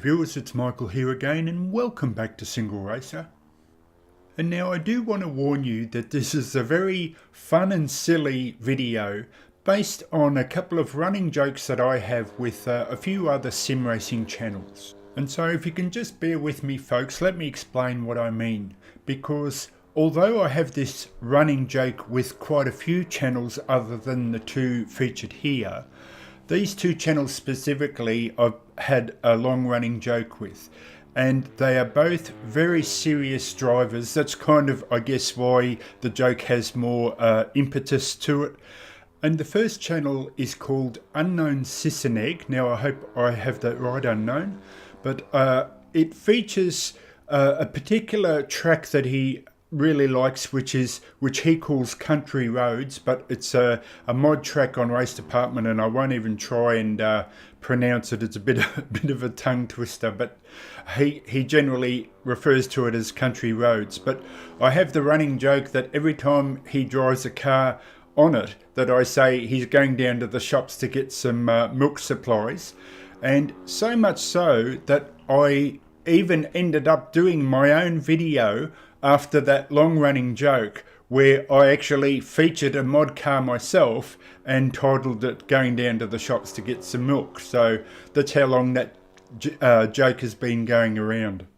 viewers, it's Michael here again and welcome back to SingleRacer. And now I do want to warn you that this is a very fun and silly video based on a couple of running jokes that I have with a few other sim racing channels. And so if you can just bear with me folks, let me explain what I mean. Because although I have this running joke with quite a few channels other than the two featured here, these two channels specifically I've had a long running joke with, and they are both very serious drivers. That's kind of, I guess, why the joke has more impetus to it. And the first channel is called Unknown Siseneg. Now I hope I have that right, Unknown, but it features a particular track that he really likes, which he calls Country Roads, but it's a mod track on Race Department, and I won't even try and pronounce it. It's a bit of a tongue twister, but he generally refers to it as Country Roads. But I have the running joke that every time he drives a car on it, that I say he's going down to the shops to get some milk supplies, and so much so that I even ended up doing my own video after that long-running joke where I actually featured a mod car myself and titled it Going Down to the Shops to Get Some Milk. So that's how long that joke has been going around.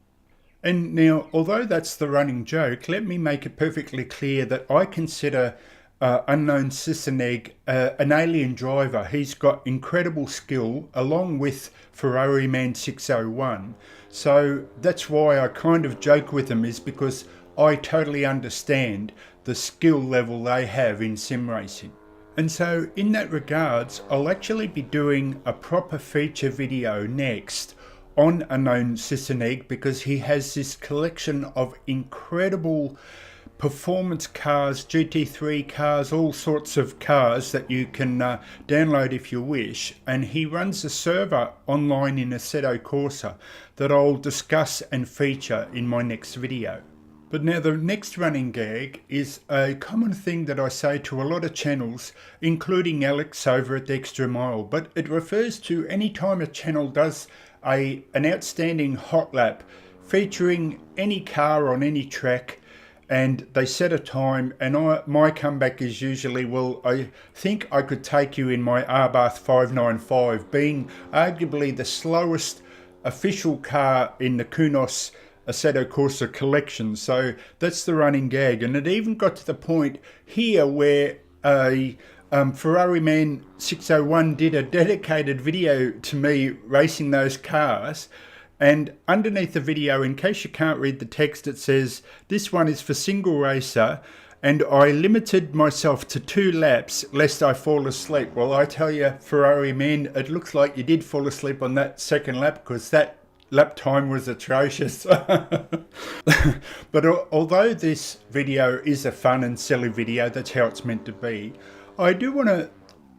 And now, although that's the running joke, let me make it perfectly clear that I consider Unknown Siseneg an alien driver. He's got incredible skill along with Ferrari Man 601. So that's why I kind of joke with them, is because I totally understand the skill level they have in sim racing. And so in that regards, I'll actually be doing a proper feature video next on Unknown Siseneg, because he has this collection of incredible performance cars, GT3 cars, all sorts of cars that you can download if you wish, and he runs a server online in Assetto Corsa that I'll discuss and feature in my next video. But now the next running gag is a common thing that I say to a lot of channels, including Alex over at the Extra Mile, but it refers to any time a channel does an outstanding hot lap featuring any car on any track, and they set a time, and my comeback is usually, well, I think I could take you in my Abarth 595, being arguably the slowest official car in the Kunos Assetto Corsa collection. So that's the running gag, and it even got to the point here where a Ferrari Man 601 did a dedicated video to me racing those cars. And underneath the video, in case you can't read the text, it says, "This one is for SingleRacer, and I limited myself to 2 laps lest I fall asleep." Well, I tell you, Ferrari Man, it looks like you did fall asleep on that second lap, because that lap time was atrocious. But although this video is a fun and silly video, that's how it's meant to be, I do want to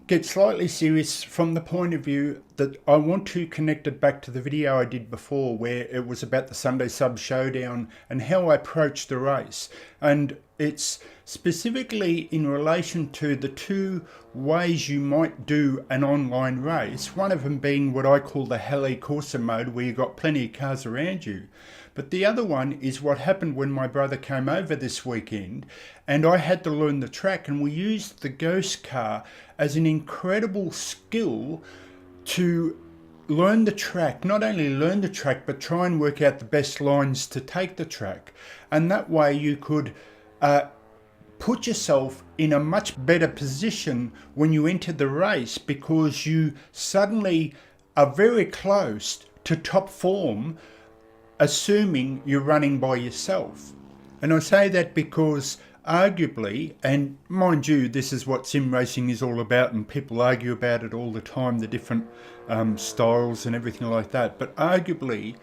get slightly serious from the point of view that I want to connect it back to the video I did before, where it was about the Sunday Sub Showdown and how I approached the race. And it's specifically in relation to the two ways you might do an online race, one of them being what I call the Heli Corsa mode, where you've got plenty of cars around you. But the other one is what happened when my brother came over this weekend and I had to learn the track, and we used the Ghost car as an incredible skill to learn the track. Not only learn the track, but try and work out the best lines to take the track. And that way you could put yourself in a much better position when you enter the race, because you suddenly are very close to top form, assuming you're running by yourself. And I say that because arguably, and mind you, this is what sim racing is all about, and people argue about it all the time, the different styles and everything like that, but arguably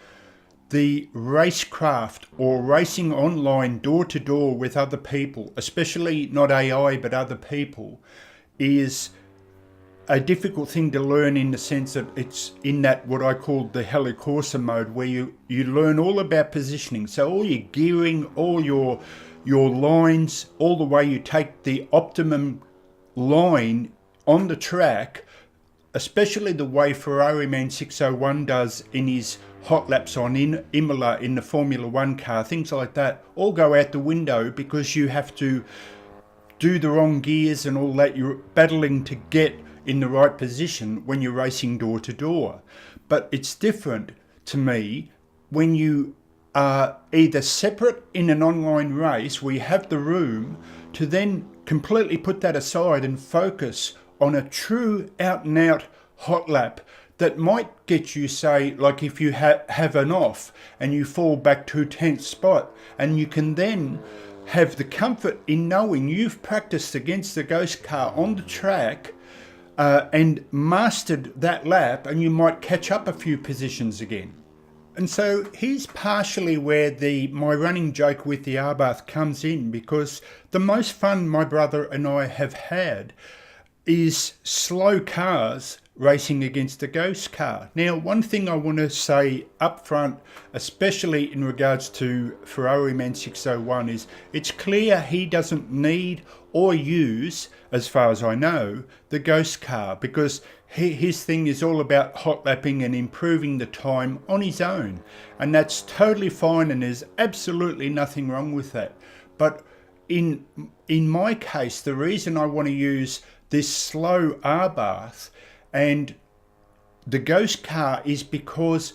the racecraft, or racing online door to door with other people, especially not AI but other people, is a difficult thing to learn, in the sense that it's in that what I call the Heli Corsa mode, where you learn all about positioning. So all your gearing, all your lines, all the way you take the optimum line on the track especially the way Ferrari 601 does in his hot laps on Imola in the Formula 1 car, things like that, all go out the window because you have to do the wrong gears and all that. You're battling to get in the right position when you're racing door to door. But it's different to me when you are either separate in an online race where you have the room to then completely put that aside and focus on a true out and out hot lap that might get you, say, like if you have an off and you fall back to 10th spot, and you can then have the comfort in knowing you've practiced against the ghost car on the track and mastered that lap, and you might catch up a few positions again. And so here's partially where my running joke with the Abarth comes in, because the most fun my brother and I have had is slow cars racing against a ghost car. Now, one thing I want to say up front, especially in regards to Ferrari 601, is it's clear he doesn't need or use, as far as I know, the ghost car, because his thing is all about hot lapping and improving the time on his own. And that's totally fine, and there's absolutely nothing wrong with that. But in my case, the reason I want to use this slow Abarth and the ghost car is because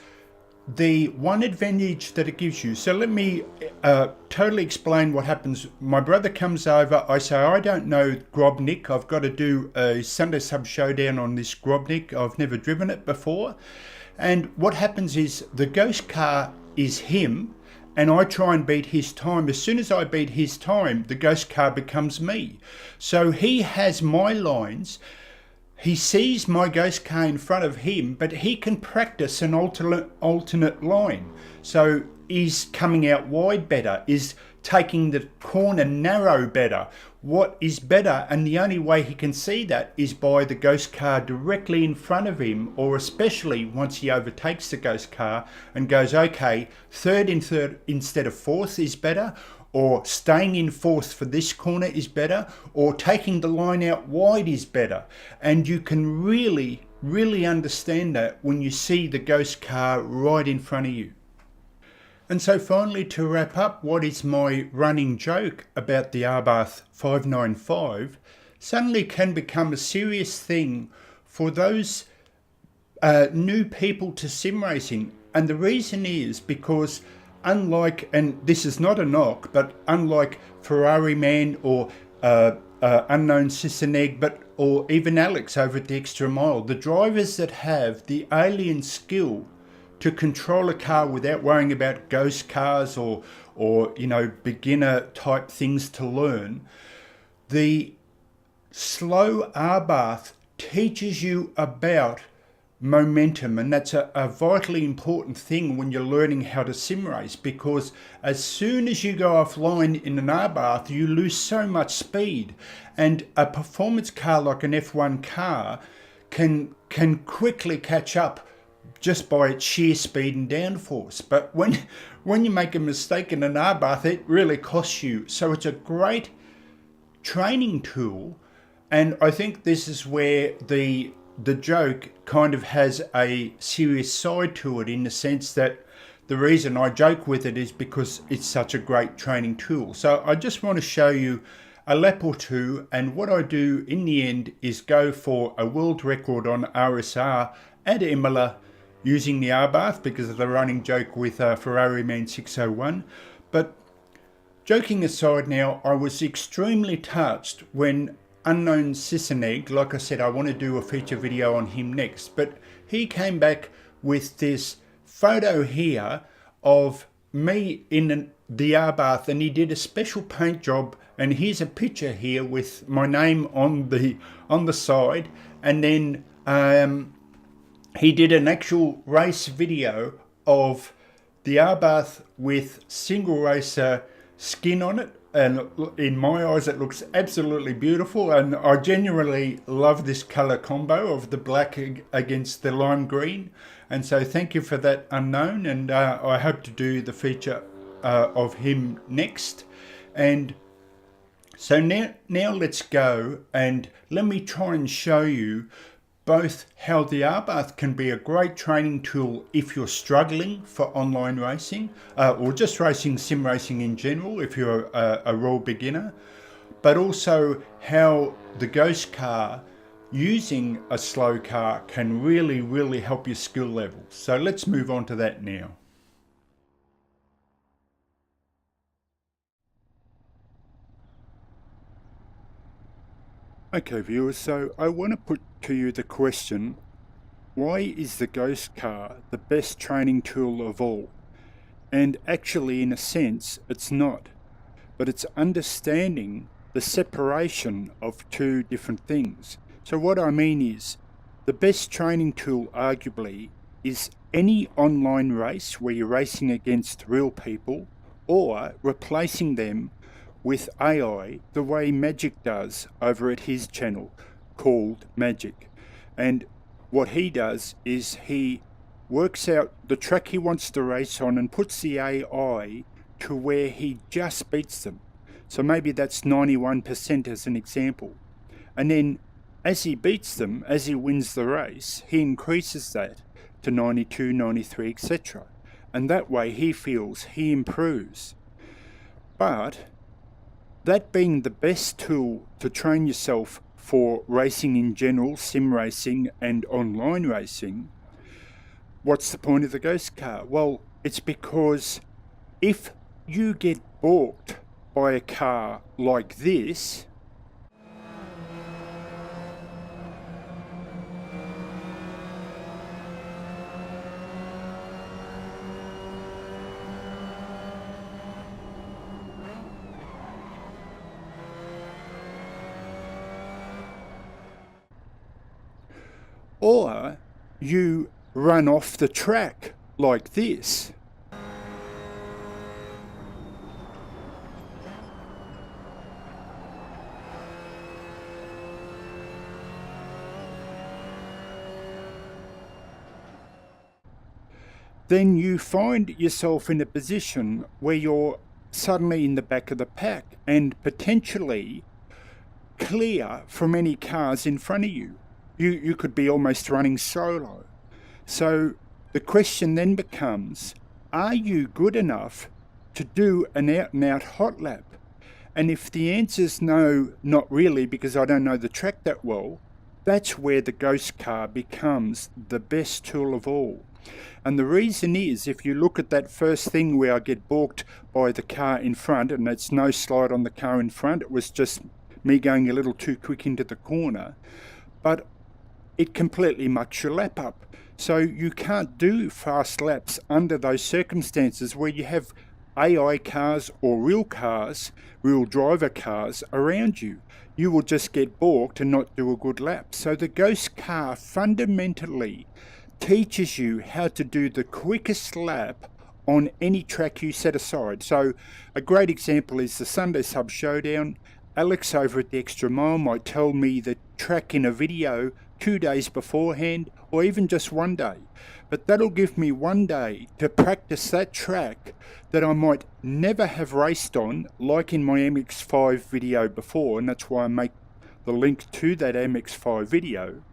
the one advantage that it gives you. So let me totally explain what happens. My brother comes over. I say, I don't know Grobnik. I've got to do a Sunday Sub Showdown on this Grobnik. I've never driven it before. And what happens is the ghost car is him, and I try and beat his time. As soon as I beat his time, the ghost car becomes me. So he has my lines. He sees my ghost car in front of him, but he can practice an alternate line. So is coming out wide better, is taking the corner narrow better. What is better? And the only way he can see that is by the ghost car directly in front of him, or especially once he overtakes the ghost car and goes, okay, third instead of fourth is better, or staying in fourth for this corner is better, or taking the line out wide is better. And you can really, really understand that when you see the ghost car right in front of you. And so finally, to wrap up, what is my running joke about the Abarth 595 suddenly can become a serious thing for those new people to sim racing. And the reason is because unlike, and this is not a knock, but unlike Ferrari Man or Unknown Siseneg, or even Alex over at the Extra Mile, the drivers that have the alien skill to control a car without worrying about ghost cars or beginner type things to learn, the slow Abarth teaches you about momentum, and that's a vitally important thing when you're learning how to sim race, because as soon as you go offline in an Abarth, you lose so much speed, and a performance car like an F1 car can quickly catch up just by its sheer speed and downforce. But when you make a mistake in an Abarth, it really costs you. So it's a great training tool, and I think this is where the joke kind of has a serious side to it, in the sense that the reason I joke with it is because it's such a great training tool. So I just want to show you a lap or two, and what I do in the end is go for a world record on RSR at Imola using the Abarth because of the running joke with Ferrari 601. But joking aside now, I was extremely touched when Unknown Siseneg, like I said, I want to do a feature video on him next, but he came back with this photo here of me in the Abarth, and he did a special paint job, and here's a picture here with my name on the side, and then he did an actual race video of the Abarth with SingleRacer skin on it, and in my eyes it looks absolutely beautiful, and I genuinely love this colour combo of the black against the lime green. And so thank you for that, Unknown, and I hope to do the feature of him next. And so now let's go, and let me try and show you both how the Abarth can be a great training tool if you're struggling for online racing, or just racing, sim racing in general, if you're a raw beginner, but also how the ghost car using a slow car can really help your skill level. So let's move on to that now. Okay viewers, so I want to put to you the question, why is the ghost car the best training tool of all? And actually, in a sense, it's not, but it's understanding the separation of two different things. So what I mean is, the best training tool arguably is any online race where you're racing against real people, or replacing them with AI the way Magic does over at his channel called Magic. And what he does is he works out the track he wants to race on and puts the AI to where he just beats them. So maybe that's 91% as an example. And then as he beats them, as he wins the race, he increases that to 92, 93, etc. And that way he feels he improves. But that being the best tool to train yourself for racing in general, sim racing and online racing, what's the point of the ghost car? Well, it's because if you get balked by a car like this, or you run off the track like this, then you find yourself in a position where you're suddenly in the back of the pack and potentially clear from any cars in front of you. You could be almost running solo. So the question then becomes, are you good enough to do an out-and-out hot lap? And if the answer's no, not really, because I don't know the track that well, that's where the ghost car becomes the best tool of all. And the reason is, if you look at that first thing where I get balked by the car in front, and it's no slide on the car in front, it was just me going a little too quick into the corner, but it completely mucks your lap up. So you can't do fast laps under those circumstances where you have AI cars or real cars, real driver cars around you. You will just get balked and not do a good lap. So the ghost car fundamentally teaches you how to do the quickest lap on any track you set aside. So a great example is the Sunday Sub Showdown. Alex over at the Extra Mile might tell me the track in a video 2 days beforehand, or even just 1 day. But that'll give me 1 day to practice that track that I might never have raced on, like in my MX5 video before, and that's why I make the link to that MX5 video,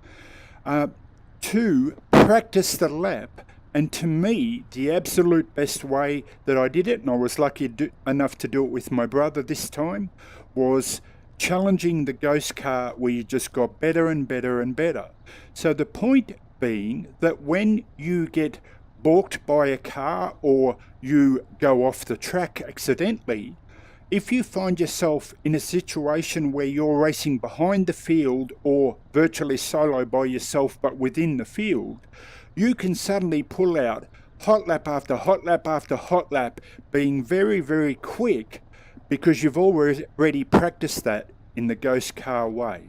to practice the lap. And to me, the absolute best way that I did it, and I was lucky enough to do it with my brother this time, was challenging the ghost car where you just got better and better and better. So the point being that when you get balked by a car or you go off the track accidentally, if you find yourself in a situation where you're racing behind the field or virtually solo by yourself but within the field, you can suddenly pull out hot lap after hot lap after hot lap, being very quick, because you've already practiced that in the ghost car way.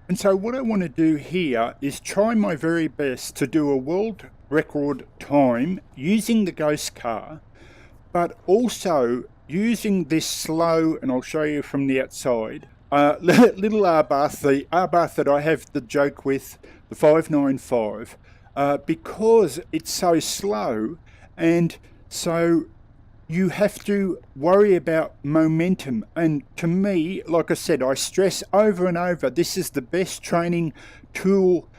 And so what I want to do here is try my very best to do a world record time using the ghost car, but also using this slow, and I'll show you from the outside, little Abarth, the Abarth that I have the joke with, the 595, because it's so slow and so you have to worry about momentum. And to me, like I said, I stress over and over, this is the best training tool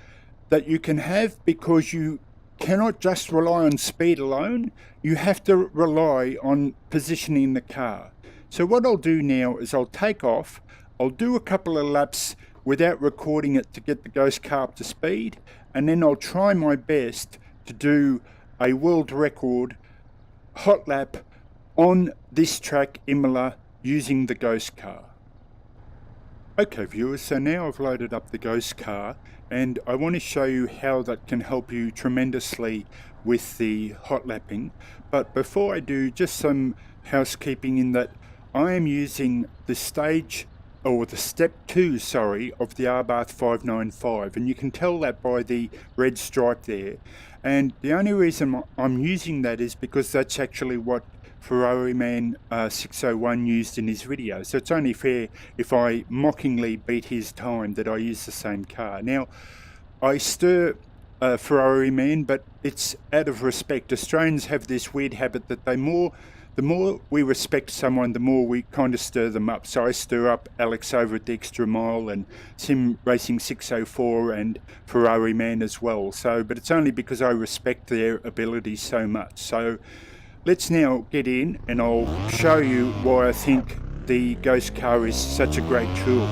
that you can have, because you cannot just rely on speed alone. You have to rely on positioning the car. So what I'll do now is I'll take off, I'll do a couple of laps without recording it to get the ghost car up to speed, and then I'll try my best to do a world record hot lap on this track, Imola, using the ghost car. Okay viewers, so now I've loaded up the ghost car, and I want to show you how that can help you tremendously with the hot lapping. But before I do, just some housekeeping in that I am using the stage, or the step 2, sorry, of the Abarth 595, and you can tell that by the red stripe there. And the only reason I'm using that is because that's actually what Ferrari-Man 601 used in his video. So it's only fair if I mockingly beat his time that I use the same car. Now, I stir Ferrari-Man, but it's out of respect. Australians have this weird habit that the more we respect someone, the more we kind of stir them up. So I stir up Alex over at the Extra Mile and Sim Racing 604 and Ferrari-Man as well. So, but it's only because I respect their abilities so much. So let's now get in and I'll show you why I think the ghost car is such a great tool.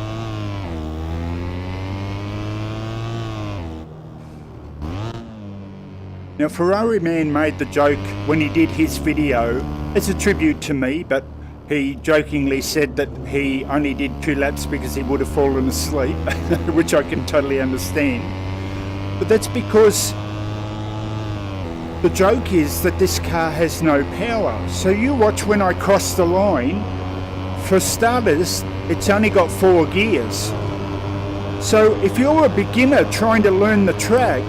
Now, Ferrari-Man made the joke when he did his video as a tribute to me, but he jokingly said that he only did 2 laps because he would have fallen asleep, which I can totally understand. But that's because the joke is that this car has no power. So you watch when I cross the line, for starters, it's only got 4 gears. So if you're a beginner trying to learn the track,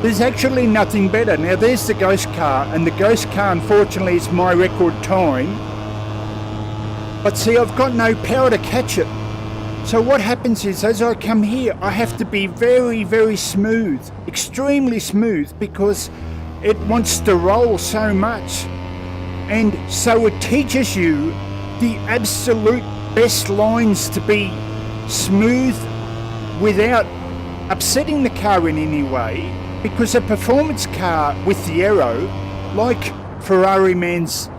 there's actually nothing better. Now there's the ghost car, and the ghost car unfortunately is my record time. But see, I've got no power to catch it. So what happens is, as I come here, I have to be very, very smooth, extremely smooth, because it wants to roll so much. And so it teaches you the absolute best lines to be smooth without upsetting the car in any way. Because a performance car with the aero, like Ferrari-Man's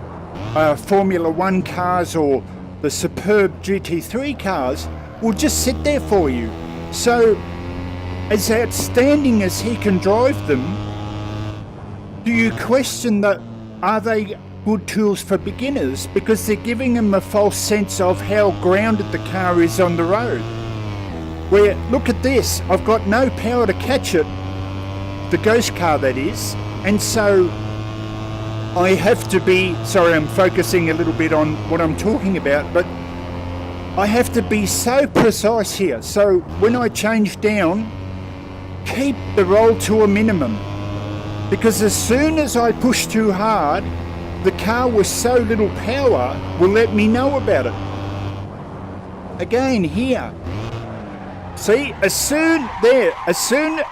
Formula 1 cars or the superb GT3 cars, will just sit there for you. So, as outstanding as he can drive them, do you question that are they good tools for beginners? Because they're giving them a false sense of how grounded the car is on the road. Where, look at this, I've got no power to catch it, the ghost car that is, and so I have to be, sorry I'm focusing a little bit on what I'm talking about, but I have to be so precise here. So when I change down, keep the roll to a minimum, because as soon as I push too hard, the car with so little power will let me know about it. Again here, see, as soon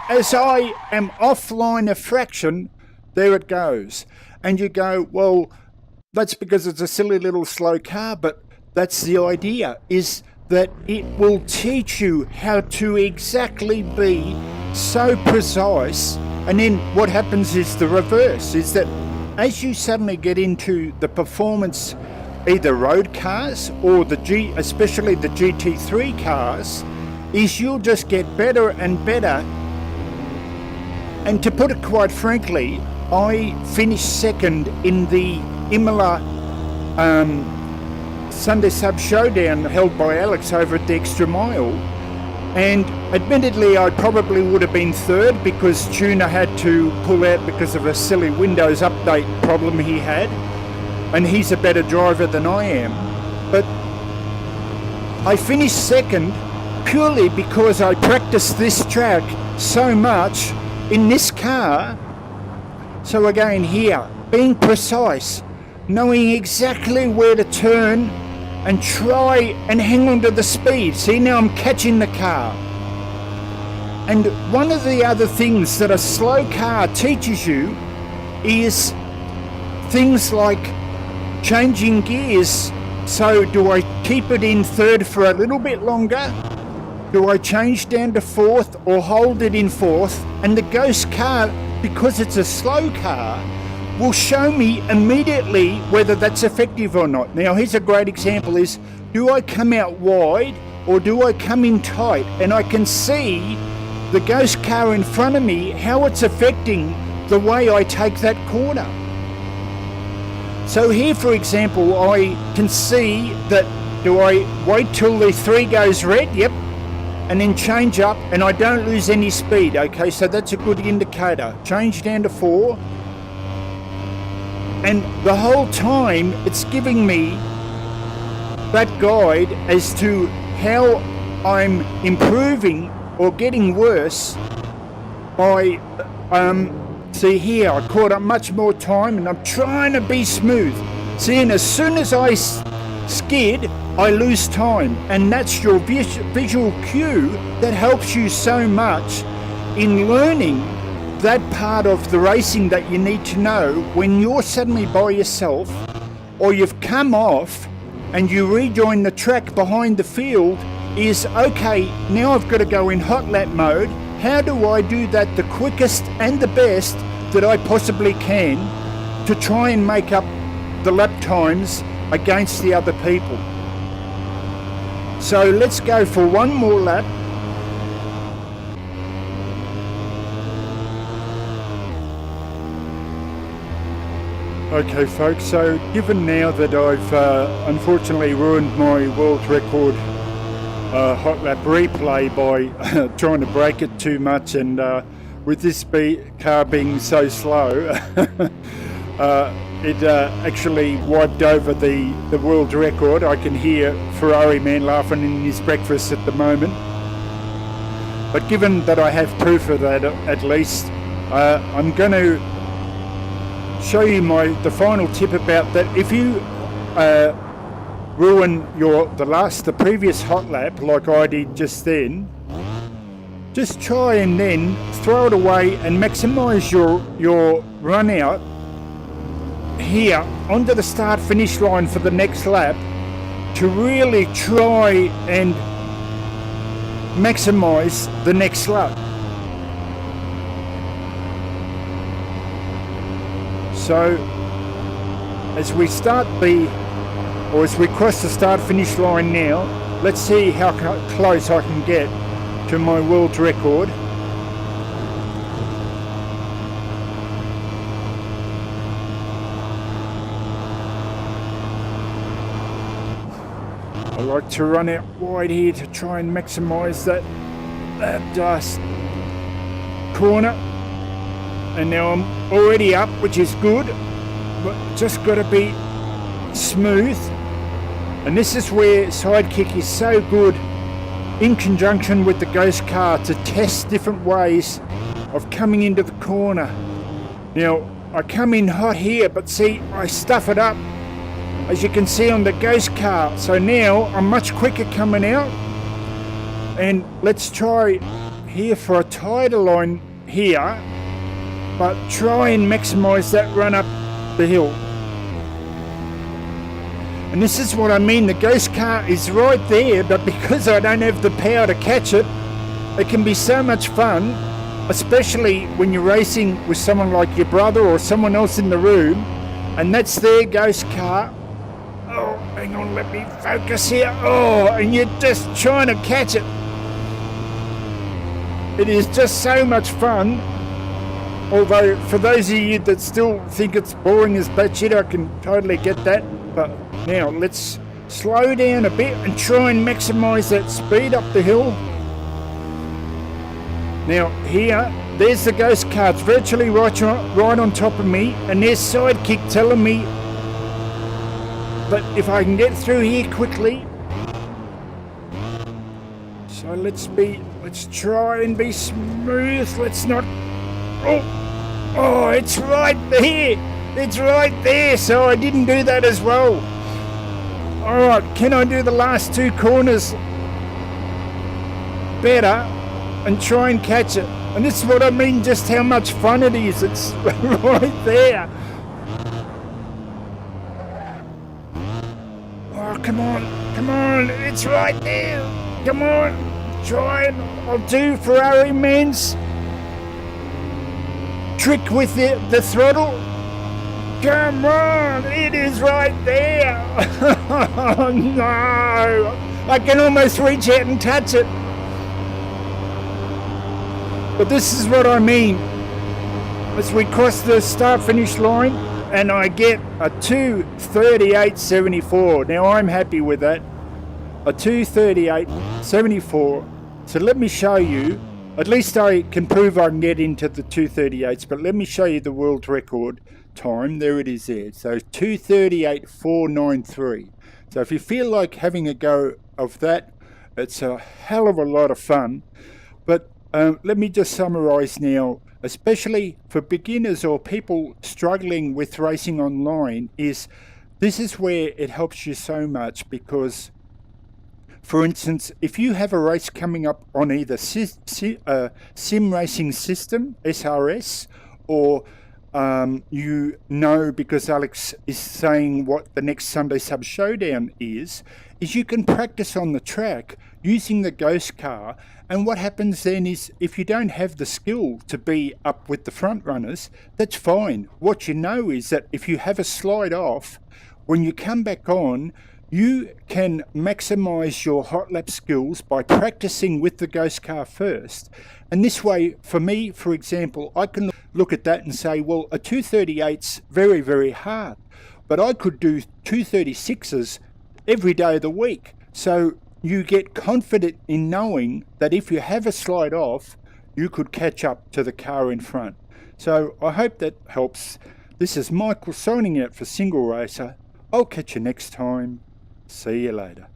as I am offline a fraction, there it goes. And you go, well, that's because it's a silly little slow car, but that's the idea, is that it will teach you how to exactly be so precise. And then what happens is the reverse, is that as you suddenly get into the performance, either road cars or especially the GT3 cars, is you'll just get better and better. And to put it quite frankly, I finished second in the Imola Sunday Sub Showdown held by Alex over at the Extra Mile. And admittedly, I probably would have been third because Tuna had to pull out because of a silly Windows update problem he had. And he's a better driver than I am. But I finished second purely because I practiced this track so much in this car. So again here, being precise, knowing exactly where to turn and try and hang on to the speed. See, now I'm catching the car. And one of the other things that a slow car teaches you is things like changing gears. So do I keep it in third for a little bit longer? Do I change down to fourth or hold it in fourth? And the ghost car, because it's a slow car, will show me immediately whether that's effective or not. Now here's a great example is, do I come out wide or do I come in tight? And I can see the ghost car in front of me, how it's affecting the way I take that corner. So here, for example, I can see that, do I wait till the 3 goes red? Yep. And then change up and I don't lose any speed. Okay, so that's a good indicator. Change down to 4. And the whole time it's giving me that guide as to how I'm improving or getting worse by, see here, I caught up much more time and I'm trying to be smooth. See, and as soon as I skid, I lose time, and that's your visual cue that helps you so much in learning that part of the racing that you need to know when you're suddenly by yourself or you've come off and you rejoin the track behind the field. Is okay, now I've got to go in hot lap mode. How do I do that the quickest and the best that I possibly can to try and make up the lap times against the other people? So let's go for one more lap. Okay folks, so given now that I've unfortunately ruined my world record Hotlap replay by trying to break it too much, and with this car being so slow, it actually wiped over the world record. I can hear Ferrari man laughing in his breakfast at the moment. But given that I have proof of that at least, I'm going to show you the final tip about that. If you ruin the previous hot lap like I did just then, just try and then throw it away and maximize your run out here onto the start finish line for the next lap to really try and maximize the next lap. So as we cross the start finish line now, let's see how close I can get to my world record. I like to run out wide here to try and maximize that corner. And now I'm already up, which is good, but just got to be smooth. And this is where Sidekick is so good in conjunction with the ghost car to test different ways of coming into the corner. Now I come in hot here, but see, I stuff it up, as you can see on the ghost car. So now I'm much quicker coming out. And let's try here for a tighter line here, but try and maximize that run up the hill. And this is what I mean, the ghost car is right there, but because I don't have the power to catch it, it can be so much fun, especially when you're racing with someone like your brother or someone else in the room, and that's their ghost car. Oh, hang on, let me focus here. Oh, and you're just trying to catch it. It is just so much fun. Although for those of you that still think it's boring as batshit, I can totally get that. But now let's slow down a bit and try and maximize that speed up the hill. Now here, there's the ghost car. It's virtually right on top of me, and there's Sidekick telling me that if I can get through here quickly. So let's try and be smooth. Let's not. Oh, it's right there. It's right there. So I didn't do that as well. All right, can I do the last 2 corners better and try and catch it? And this is what I mean, just how much fun it is. It's right there. Oh, come on, it's right there. Come on, try it. I'll do Ferrari man's trick with the throttle. Come on, it is right there. Oh no, I can almost reach out and touch it. But this is what I mean. As we cross the start-finish line, and I get a 2:38.74. Now I'm happy with that. A 2:38.74. So let me show you. At least I can prove I can get into the 2:38s. But let me show you the world record time. There it is there. So 2:38.493. So if you feel like having a go of that, it's a hell of a lot of fun. But let me just summarize now, especially for beginners or people struggling with racing online, this is where it helps you so much. Because, for instance, if you have a race coming up on either Sim Racing System, SRS, or because Alex is saying what the next Sunday Sub Showdown is you can practice on the track using the ghost car. And what happens then is, if you don't have the skill to be up with the front runners, that's fine. What you know is that if you have a slide off, when you come back on, you can maximize your hot lap skills by practicing with the ghost car first. And this way, for me, for example, I can look at that and say, well, a 2:38's very, very hard, but I could do 2:36s every day of the week. So you get confident in knowing that if you have a slide off, you could catch up to the car in front. So I hope that helps. This is Michael signing out for SingleRacer. I'll catch you next time. See you later.